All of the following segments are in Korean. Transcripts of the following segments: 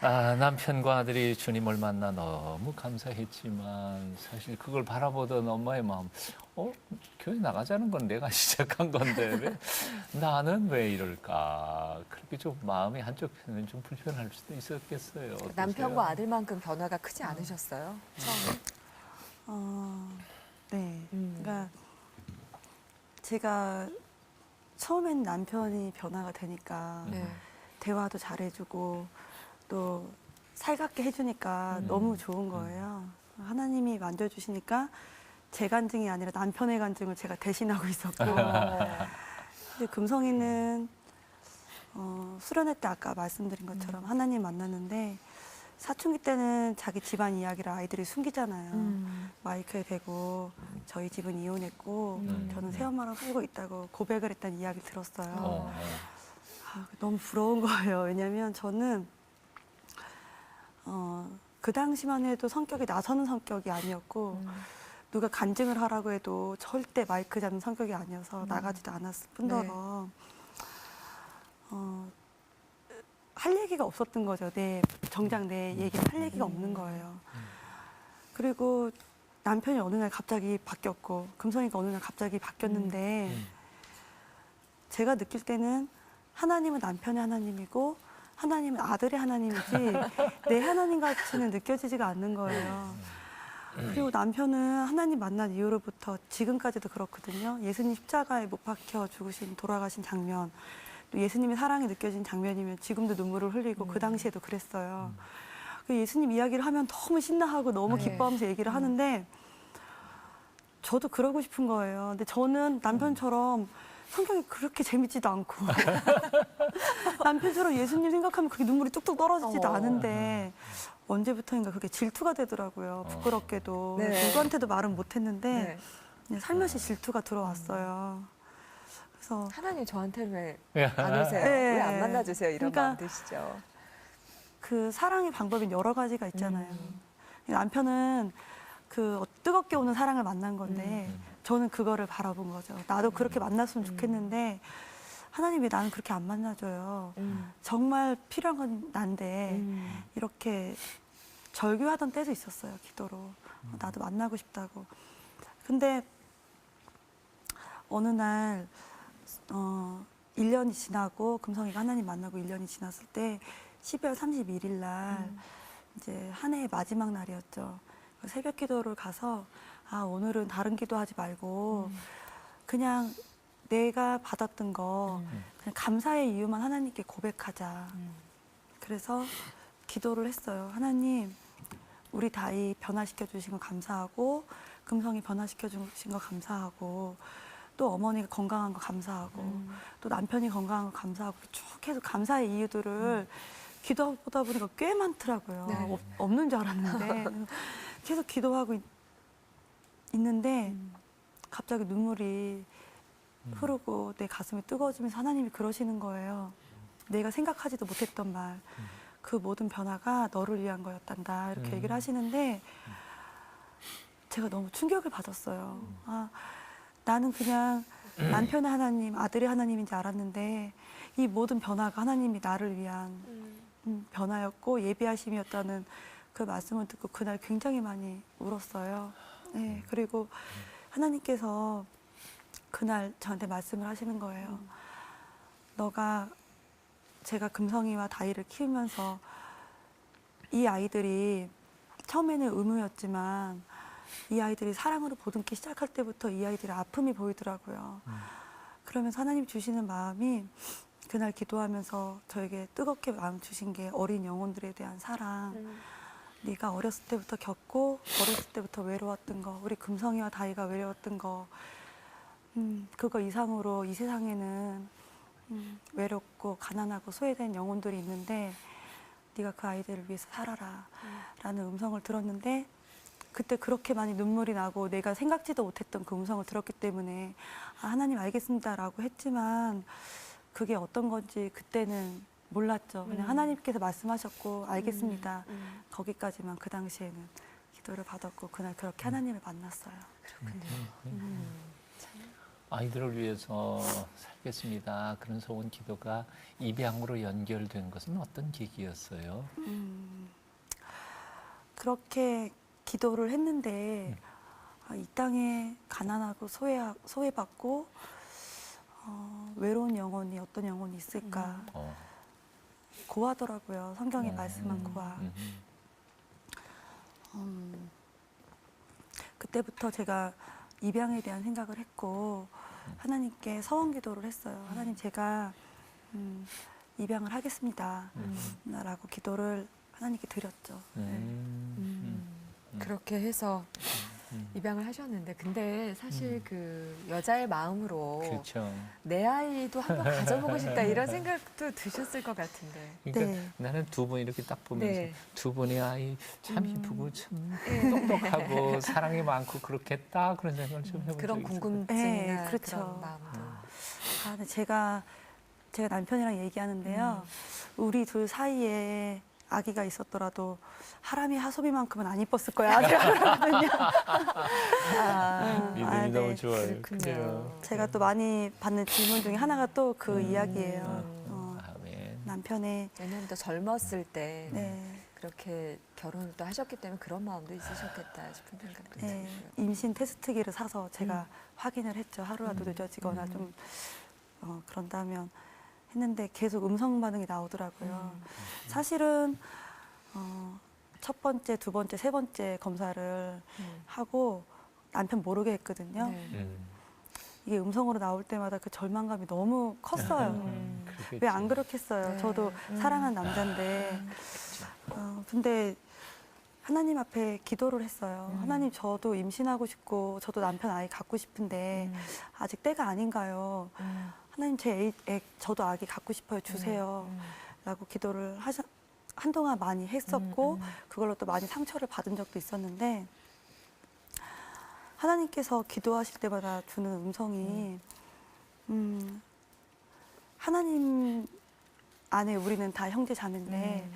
남편과 아들이 주님을 만나 너무 감사했지만 사실 그걸 바라보던 엄마의 마음, 교회 나가자는 건 내가 시작한 건데 왜 나는 왜 이럴까? 그렇게 좀 마음이 한쪽에는 좀 불편할 수도 있었겠어요. 어떠세요? 남편과 아들만큼 변화가 크지 않으셨어요? 처음에? 네. 그러니까 제가 처음엔 남편이 변화가 되니까 네. 대화도 잘해주고 또 살갑게 해주니까 너무 좋은 거예요. 하나님이 만져주시니까 제 간증이 아니라 남편의 간증을 제가 대신하고 있었고. 근데 금성이는 수련회 때 아까 말씀드린 것처럼 하나님 만났는데 사춘기 때는 자기 집안 이야기를 아이들이 숨기잖아요. 마이크에 대고 저희 집은 이혼했고 저는 새엄마랑 살고 있다고 고백을 했다는 이야기를 들었어요. 너무 부러운 거예요. 왜냐면 저는 그 당시만 해도 성격이 나서는 성격이 아니었고 누가 간증을 하라고 해도 절대 마이크 잡는 성격이 아니어서 나가지도 않았을 뿐더러 할 얘기가 없었던 거죠. 정작 내 얘기를 할 얘기가 없는 거예요. 그리고 남편이 어느 날 갑자기 바뀌었고 금성이가 어느 날 갑자기 바뀌었는데 제가 느낄 때는 하나님은 남편의 하나님이고 하나님은 아들의 하나님이지 내 하나님 같이는 느껴지지가 않는 거예요. 그리고 남편은 하나님 만난 이후로부터 지금까지도 그렇거든요. 예수님 십자가에 못 박혀 죽으신 돌아가신 장면, 또 예수님의 사랑이 느껴진 장면이면 지금도 눈물을 흘리고 그 당시에도 그랬어요. 그 예수님 이야기를 하면 너무 신나하고 너무 기뻐하면서 얘기를 하는데 저도 그러고 싶은 거예요. 근데 저는 남편처럼 성격이 그렇게 재밌지도 않고 남편처럼 예수님 생각하면 그렇게 눈물이 뚝뚝 떨어지지도 않은데 언제부터인가 그게 질투가 되더라고요. 부끄럽게도. 네. 누구한테도 말은 못했는데 네. 그냥 살며시 질투가 들어왔어요. 그래서 하나님 저한테 왜 안 오세요? 네. 왜 안 만나주세요? 이런 그러니까 마음 드시죠? 그 사랑의 방법이 여러 가지가 있잖아요. 남편은 그 뜨겁게 오는 사랑을 만난 건데 저는 그거를 바라본 거죠. 나도 그렇게 만났으면 좋겠는데 하나님 왜 나는 그렇게 안 만나줘요. 정말 필요한 건 난데 이렇게 절규하던 때도 있었어요. 기도로. 나도 만나고 싶다고. 근데 어느 날 1년이 지나고 금성이가 하나님 만나고 1년이 지났을 때 12월 31일 날 이제 한 해의 마지막 날이었죠. 새벽 기도를 가서 오늘은 다른 기도하지 말고 그냥 내가 받았던 거 그냥 감사의 이유만 하나님께 고백하자. 그래서 기도를 했어요. 하나님, 우리 다이 변화시켜 주신 거 감사하고 금성이 변화시켜 주신 거 감사하고 또 어머니가 건강한 거 감사하고 또 남편이 건강한 거 감사하고 쭉 해서 감사의 이유들을 기도하다 보니까 꽤 많더라고요. 네. 없는 줄 알았는데 계속 기도하고 있는데 갑자기 눈물이 흐르고 내 가슴이 뜨거워지면서 하나님이 그러시는 거예요. 내가 생각하지도 못했던 말, 그 모든 변화가 너를 위한 거였단다 이렇게 얘기를 하시는데 제가 너무 충격을 받았어요. 나는 그냥 남편의 하나님, 아들의 하나님인 줄 알았는데 이 모든 변화가 하나님이 나를 위한 변화였고 예비하심이었다는 그 말씀을 듣고 그날 굉장히 많이 울었어요. 네, 그리고 하나님께서 그날 저한테 말씀을 하시는 거예요. 제가 금성이와 다이를 키우면서 이 아이들이 처음에는 의무였지만 이 아이들이 사랑으로 보듬기 시작할 때부터 이 아이들의 아픔이 보이더라고요. 그러면서 하나님 주시는 마음이 그날 기도하면서 저에게 뜨겁게 마음 주신 게 어린 영혼들에 대한 사랑. 네가 어렸을 때부터 겪고 어렸을 때부터 외로웠던 거, 우리 금성이와 다이가 외로웠던 거, 그거 이상으로 이 세상에는 외롭고 가난하고 소외된 영혼들이 있는데 네가 그 아이들을 위해서 살아라 라는 음성을 들었는데 그때 그렇게 많이 눈물이 나고 내가 생각지도 못했던 그 음성을 들었기 때문에 하나님 알겠습니다 라고 했지만 그게 어떤 건지 그때는 몰랐죠. 그냥 하나님께서 말씀하셨고 알겠습니다. 거기까지만 그 당시에는 기도를 받았고 그날 그렇게 하나님을 만났어요. 그렇군요. 아이들을 위해서 살겠습니다. 그런 소원 기도가 입양으로 연결된 것은 어떤 계기였어요? 그렇게 기도를 했는데 이 땅에 가난하고 소외받고 외로운 영혼이 어떤 영혼이 있을까 어. 고하더라고요. 성경에 말씀한 고하. 그때부터 제가 입양에 대한 생각을 했고 하나님께 서원 기도를 했어요. 하나님 제가 입양을 하겠습니다. 라고 기도를 하나님께 드렸죠. 그렇게 해서 입양을 하셨는데, 근데 사실 그 여자의 마음으로 그렇죠. 내 아이도 한번 가져보고 싶다 이런 생각도 드셨을 것 같은데. 그러니까 네. 나는 두 분 이렇게 딱 보면서 네. 두 분의 아이 참 이쁘고 참 네. 똑똑하고 사랑이 많고 그렇겠다 그런 생각을 좀 해본 그런 적이 있어요. 궁금증이나 네, 그렇죠. 그런 마음도. 근데 제가 남편이랑 얘기하는데요. 우리 둘 사이에 아기가 있었더라도 하람이 하소비만큼은 안 이뻤을 거야. 제가 그러거든요. 믿음이 네. 너무 좋아요. 그렇군요. 그래요. 제가 또 많이 받는 질문 중에 하나가 또 그 이야기예요. 아멘. 남편의 왜냐하면 또 젊었을 때 네, 그렇게 결혼을 또 하셨기 때문에 그런 마음도 있으셨겠다 싶은 생각도 네, 들고요. 임신 테스트기를 사서 제가 확인을 했죠. 하루라도 늦어지거나 좀 그런다면 했는데 계속 음성 반응이 나오더라고요. 사실은 첫 번째, 두 번째, 세 번째 검사를 하고 남편 모르게 했거든요. 네. 이게 음성으로 나올 때마다 그 절망감이 너무 컸어요. 왜 안 그렇겠어요? 네. 저도 사랑한 남자인데. 근데 하나님 앞에 기도를 했어요. 하나님, 저도 임신하고 싶고 저도 남편 아이 갖고 싶은데 아직 때가 아닌가요? 하나님, 저도 아기 갖고 싶어요. 주세요. 라고 기도를 한동안 많이 했었고 그걸로 또 많이 상처를 받은 적도 있었는데, 하나님께서 기도하실 때마다 주는 음성이 하나님 안에 우리는 다 형제 자매인데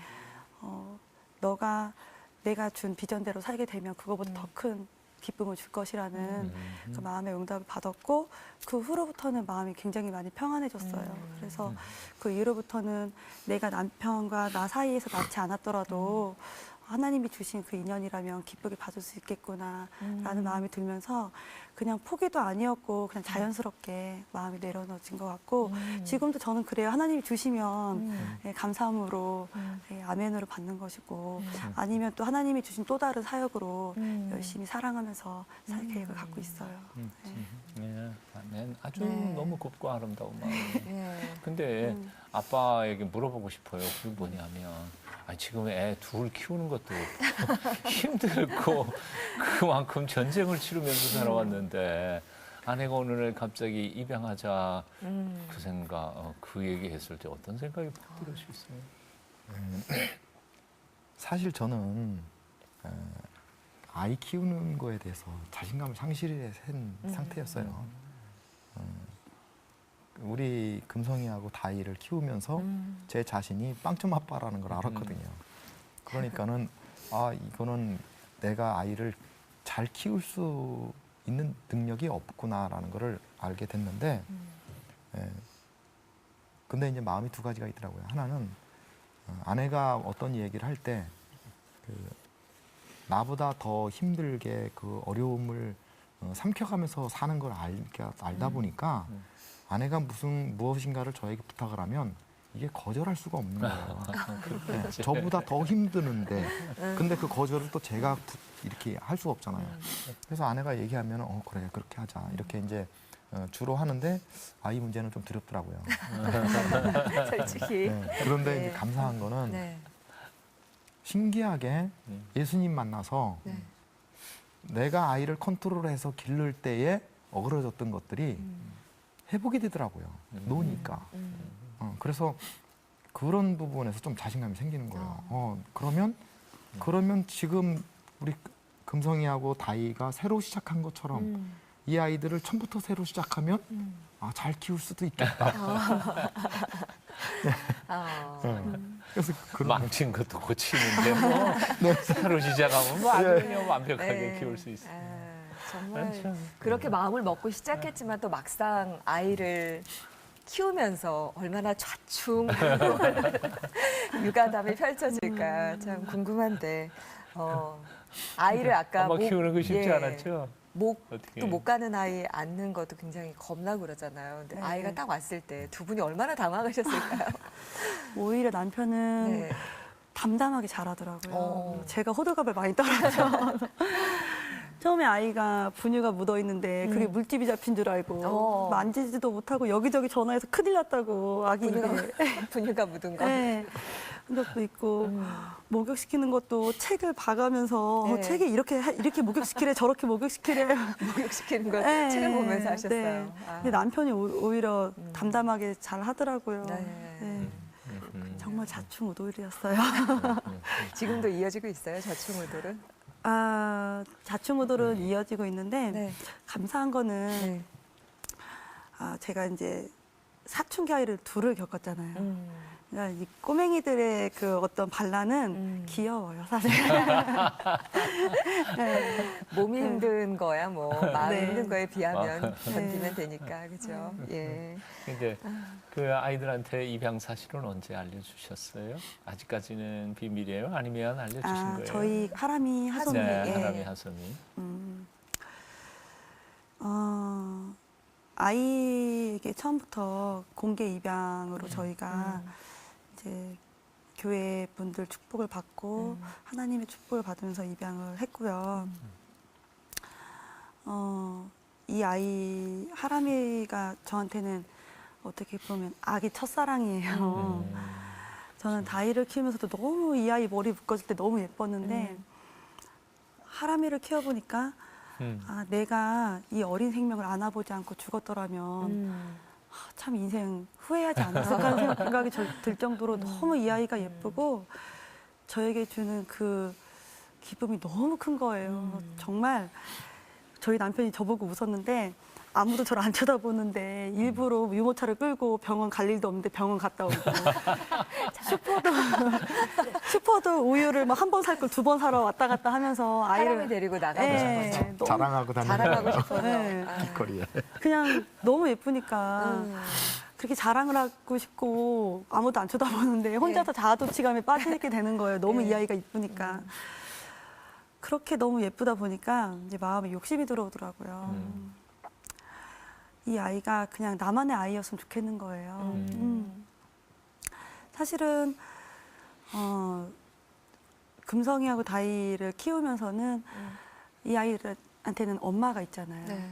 너가 내가 준 비전대로 살게 되면 그거보다 더 큰 기쁨을 줄 것이라는 그 마음의 응답을 받았고, 그 후로부터는 마음이 굉장히 많이 평안해졌어요. 그래서 그 이후로부터는 내가 남편과 나 사이에서 낳지 않았더라도 하나님이 주신 그 인연이라면 기쁘게 봐줄 수 있겠구나라는 마음이 들면서 그냥 포기도 아니었고 그냥 자연스럽게 마음이 내려놓진 것 같고, 지금도 저는 그래요. 하나님이 주시면 감사함으로 아멘으로 받는 것이고, 아니면 또 하나님이 주신 또 다른 사역으로 열심히 사랑하면서 살 계획을 갖고 있어요. 네, 아멘. 아주 네. 너무 곱고 아름다운 마음. 네. 근데 아빠에게 물어보고 싶어요. 그게 뭐냐면, 아니, 지금 애 둘 키우는 것도 힘들고 그만큼 전쟁을 치르면서 살아왔는데 아내가 오늘 갑자기 입양하자 그 생각, 그 얘기했을 때 어떤 생각이 팍 들을 수 있어요? 사실 저는 아이 키우는 거에 대해서 자신감을 상실한 상태였어요. 우리 금성이하고 다이를 키우면서 제 자신이 빵점 아빠라는 걸 알았거든요. 그러니까는 이거는 내가 아이를 잘 키울 수 있는 능력이 없구나라는 거를 알게 됐는데, 근데 이제 마음이 두 가지가 있더라고요. 하나는 아내가 어떤 얘기를 할 때 나보다 더 힘들게 그 어려움을 삼켜가면서 사는 걸 알다 보니까 아내가 무엇인가를 저에게 부탁을 하면 이게 거절할 수가 없는 거예요. 네, 저보다 더 힘드는데 근데 그 거절을 또 제가 이렇게 할 수가 없잖아요. 그래서 아내가 얘기하면 그래 그렇게 하자 이렇게 이제 주로 하는데 아이 문제는 좀 두렵더라고요. 솔직히. 네, 그런데 네. 이제 감사한 거는 네. 신기하게 예수님 만나서 네. 내가 아이를 컨트롤해서 기를 때에 어그러졌던 것들이 회복이 되더라고요. 노니까. 그래서 그런 부분에서 좀 자신감이 생기는 거예요. 그러면 지금 우리 금성이하고 다이가 새로 시작한 것처럼 이 아이들을 처음부터 새로 시작하면 잘 키울 수도 있겠다. 그래서 망친 것도 고치는데 뭐 새로 시작하면 뭐 아주 그냥 완벽하게 네. 키울 수 있어요. 정말 참. 그렇게 마음을 먹고 시작했지만 또 막상 아이를 키우면서 얼마나 좌충 육아담이 펼쳐질까 참 궁금한데 아이를 아까 엄마 키우는 거 쉽지 않았죠? 목도 어떻게? 못 가는 아이 안는 것도 굉장히 겁나고 그러잖아요. 근데 네. 아이가 딱 왔을 때 두 분이 얼마나 당황하셨을까요? 오히려 남편은 네. 담담하게 잘하더라고요. 어. 제가 호들갑을 많이 떨었죠. 처음에 아이가 분유가 묻어 있는데 그게 물집이 잡힌 줄 알고 만지지도 못하고 여기저기 전화해서 큰일 났다고 아기 입에 분유가 묻은 거. 네. 한 적도 있고 목욕시키는 것도 책을 봐가면서 네. 책이 이렇게 목욕시키래 저렇게 목욕시키래 목욕시키는 걸 네. 책을 보면서 하셨어요. 네. 아. 근데 남편이 오히려 담담하게 잘 하더라고요. 네. 네. 정말 자충우돌이었어요. 지금도 이어지고 있어요, 좌충우돌은? 아, 자충우돌은 이어지고 있는데 네. 감사한 거는 네. 제가 이제 사춘기 아이를 둘을 겪었잖아요. 그러니까 이 꼬맹이들의 그 어떤 반란은 귀여워요, 사실. 네. 몸이 힘든 거야, 뭐 마음이 네. 힘든 거에 비하면 네. 견디면 되니까, 그죠? 예. 근데 그 아이들한테 입양 사실은 언제 알려주셨어요? 아직까지는 비밀이에요? 아니면 알려주신 거예요? 저희 하람이 하솜이 네, 예. 하람이 하솜이. 아이에게 처음부터 공개 입양으로 저희가 이제 교회 분들 축복을 받고 하나님의 축복을 받으면서 입양을 했고요. 이 아이 하람이가 저한테는 어떻게 보면 아기 첫사랑이에요. 저는 다이를 키우면서도 너무 이 아이 머리 묶어줄 때 너무 예뻤는데 하람이를 키워보니까 내가 이 어린 생명을 안아보지 않고 죽었더라면 참 인생 후회하지 않았을까 하는 생각이 들 정도로 너무 이 아이가 예쁘고 저에게 주는 그 기쁨이 너무 큰 거예요. 정말 저희 남편이 저보고 웃었는데 아무도 저를 안 쳐다보는데 일부러 유모차를 끌고 병원 갈 일도 없는데 병원 갔다 오고 슈퍼도 우유를 막 한 번 살 걸 두 번 사러 왔다 갔다 하면서 사람을 아이를 데리고 나가고 네, 싶어서. 너무 자랑하고 다니는 자랑하고 거예요. 싶어서. 네. 아. 길거리에. 그냥 너무 예쁘니까 그렇게 자랑을 하고 싶고 아무도 안 쳐다보는데 혼자서 자아도취감에 빠지게 되는 거예요. 너무 이 아이가 이쁘니까. 그렇게 너무 예쁘다 보니까 이제 마음에 욕심이 들어오더라고요. 이 아이가 그냥 나만의 아이였으면 좋겠는 거예요. 사실은 금성이하고 다이를 키우면서는 이 아이들한테는 엄마가 있잖아요. 네.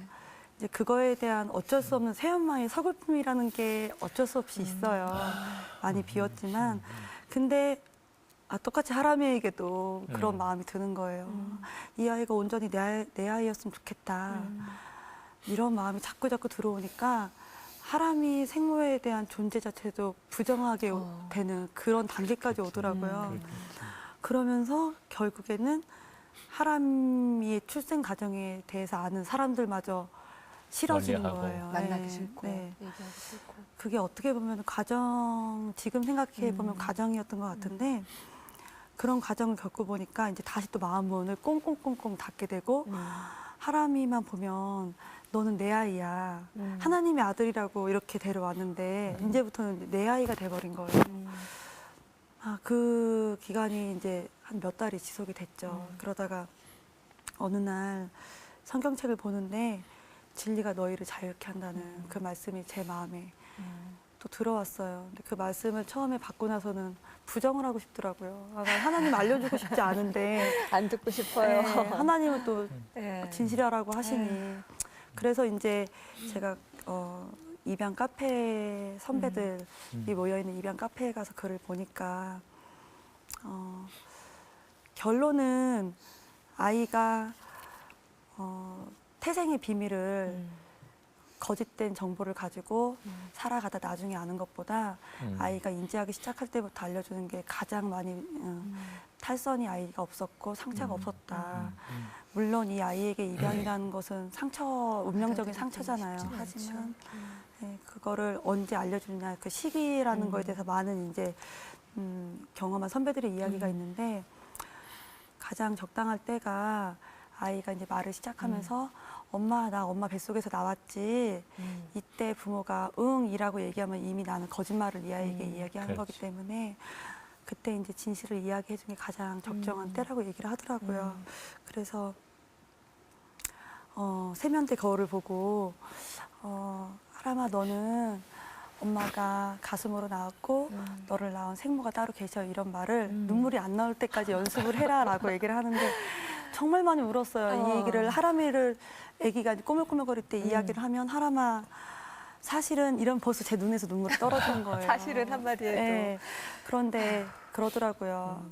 이제 그거에 대한 어쩔 수 없는 새엄마의 서글픔이라는 게 어쩔 수 없이 있어요. 많이 비었지만. 근데 똑같이 하람이에게도 그런 마음이 드는 거예요. 이 아이가 온전히 내 아이였으면 좋겠다. 이런 마음이 자꾸 들어오니까 하람이 생모에 대한 존재 자체도 부정하게 되는 그런 단계까지 오더라고요. 그러면서 결국에는 하람이의 출생 과정에 대해서 아는 사람들마저 싫어지는 멀리하고. 거예요. 만나기 네, 싫고 네. 얘기하기 싫고. 그게 어떻게 보면 지금 생각해 보면 가정이었던 것 같은데 그런 과정을 겪고 보니까 이제 다시 또 마음 문을 꽁꽁꽁꽁 닫게 되고 하람이만 보면 너는 내 아이야. 하나님의 아들이라고 이렇게 데려왔는데 이제부터는 내 아이가 돼버린 거예요. 그 기간이 이제 한 몇 달이 지속이 됐죠. 그러다가 어느 날 성경책을 보는데 진리가 너희를 자유케 한다는 그 말씀이 제 마음에 또 들어왔어요. 근데 그 말씀을 처음에 받고 나서는 부정을 하고 싶더라고요. 하나님 알려주고 싶지 않은데 안 듣고 싶어요. 네, 하나님은 또 네. 진실하라고 하시니 그래서 이제 제가 입양 카페 선배들이 모여있는 입양 카페에 가서 글을 보니까 결론은 아이가 태생의 비밀을 거짓된 정보를 가지고 살아가다 나중에 아는 것보다 아이가 인지하기 시작할 때부터 알려주는 게 가장 많이 탈선이 아이가 없었고 상처가 없었다. 물론 이 아이에게 입양이라는 것은 운명적인 상처잖아요. 하지만 네, 그거를 언제 알려주느냐 그 시기라는 거에 대해서 많은 이제 경험한 선배들의 이야기가 있는데 가장 적당할 때가 아이가 이제 말을 시작하면서 엄마 나 엄마 뱃속에서 나왔지. 이때 부모가 응이라고 얘기하면 이미 나는 거짓말을 이 아이에게 이야기하는 거기 그렇지. 때문에 그때 이제 진실을 이야기해 주는 게 가장 적정한 때라고 얘기를 하더라고요. 그래서 세면대 거울을 보고 하람아 너는 엄마가 가슴으로 낳았고 너를 낳은 생모가 따로 계셔 이런 말을 눈물이 안 나올 때까지 연습을 해라라고 얘기를 하는데 정말 많이 울었어요. 이 얘기를 하람이를 아기가 꼬물꼬물거릴 때 이야기를 하면 하람아 사실은 이런 벌써 제 눈에서 눈물이 떨어지는 거예요. 사실은 한마디 해도. 네. 그런데 그러더라고요.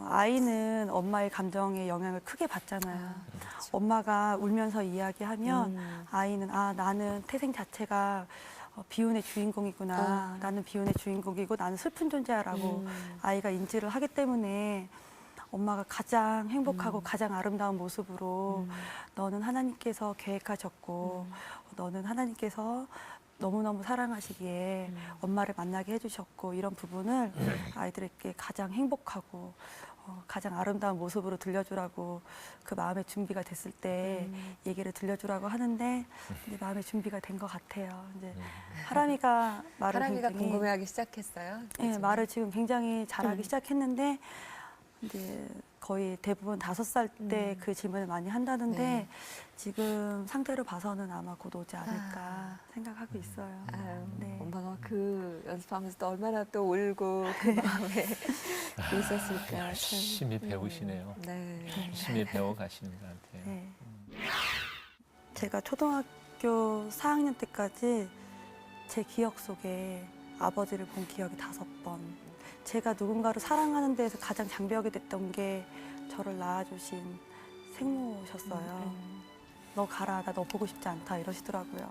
아이는 엄마의 감정에 영향을 크게 받잖아요. 엄마가 울면서 이야기하면 아이는 아 나는 태생 자체가 비운의 주인공이구나. 나는 비운의 주인공이고 나는 슬픈 존재야라고 아이가 인지를 하기 때문에 엄마가 가장 행복하고 가장 아름다운 모습으로 너는 하나님께서 계획하셨고 너는 하나님께서 너무너무 사랑하시기에 엄마를 만나게 해주셨고 이런 부분을 아이들에게 가장 행복하고 가장 아름다운 모습으로 들려주라고 그 마음의 준비가 됐을 때 얘기를 들려주라고 하는데 이제 마음의 준비가 된 것 같아요. 이제 하람이가 말을 하람이가 굉장히 궁금해하기 시작했어요. 네, 그죠? 말을 지금 굉장히 잘하기 시작했는데 이제 거의 대부분 5살 때 그 질문을 많이 한다는데 네. 지금 상태를 봐서는 아마 곧 오지 않을까 생각하고 있어요. 아유, 네. 엄마가 그 연습하면서 또 얼마나 또 울고 그 마음에 있었을까. 열심히 배우시네요. 네. 열심히 배워가시는 것 같아요. 네. 제가 초등학교 4학년 때까지 제 기억 속에 아버지를 본 기억이 5번. 제가 누군가를 사랑하는 데에서 가장 장벽이 됐던 게 저를 낳아주신 생모셨어요. 너 가라, 나 너 보고 싶지 않다 이러시더라고요.